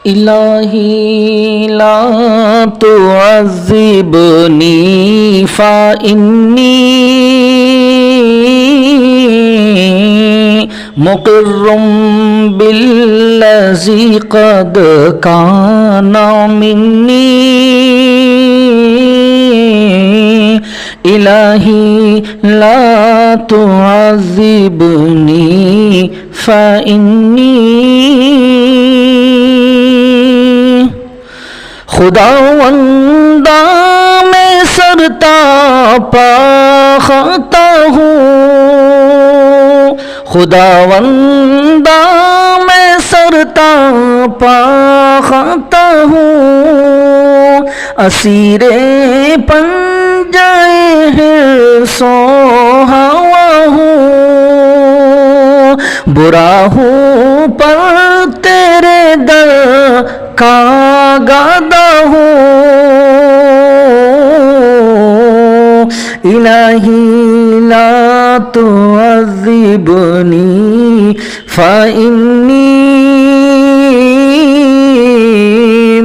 إلهي لا تعذبني فإني مقر بالذي قد كان مني إلهي لا تعذبني فإني خداوندا میں سرتا پا خطا ہوں خداوندا میں سرتا پا خطا ہوں اسیر پنجے ہیں سو ہوا ہوں برا ہوں پر تیرے در کا گادا ہوں الہی لا تعذبنی فإنی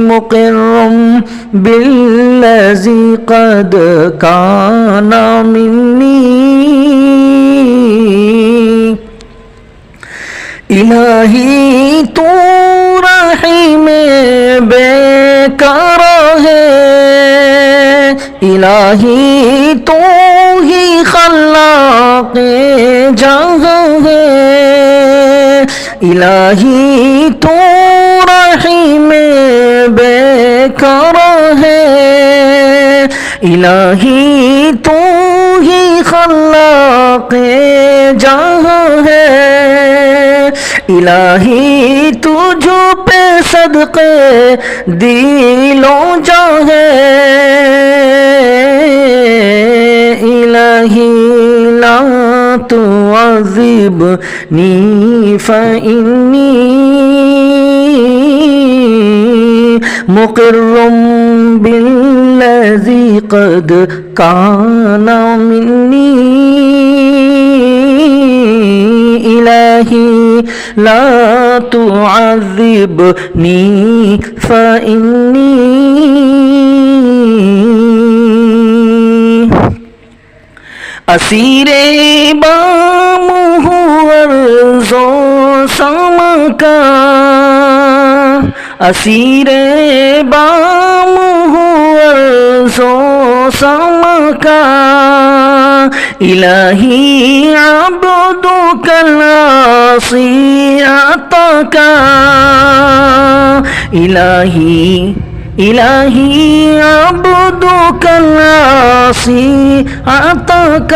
مقر بالذی قد کان منی الہی تو رحیم بے کار ہے الہی تو ہی خلاق جہاں ہے الہی تو رحیم بے کار ہے الہی تو ہی خلاق جہاں ہے الہی تجھ پہ صدقے دلوں جاں ہے الہی لا تعذبنی فإنی مقر بالذی قد کان منی الہی لا تعذبنی فإنی اسیر بام ہوں ارض و سما کا اسیر بام ہوں ارض و سما کا الہی عبدک العاصی عطاک الہی عبدک العاصی عطاک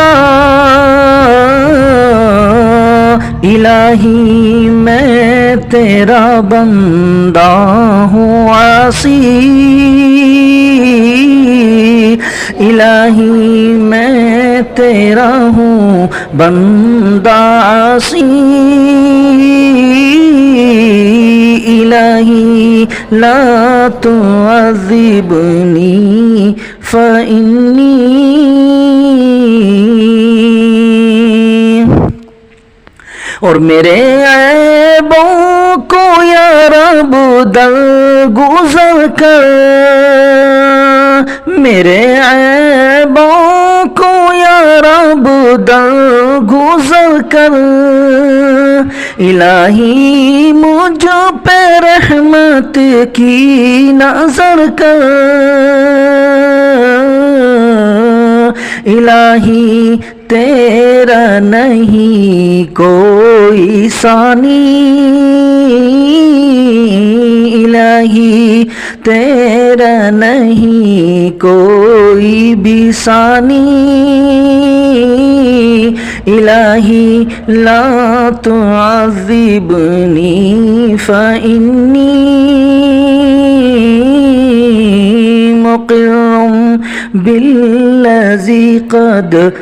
الہی میں تیرا بندہ ہوں عاصی الہی میں تیرا ہوں بندہ عاصی الہی لا تعذبنی فإنی اور میرے عیبوں کو یا رب درگزر کر میرے عیبوں کو یا رب درگزر کر الہی مجھ پہ رحمت کی نظر کر الہی تیرا نہیں کوئی ثانی الہی تیرا نہیں کوئی بھی ثانی الہی لا تعذبنی فإنی مقر بالذی قد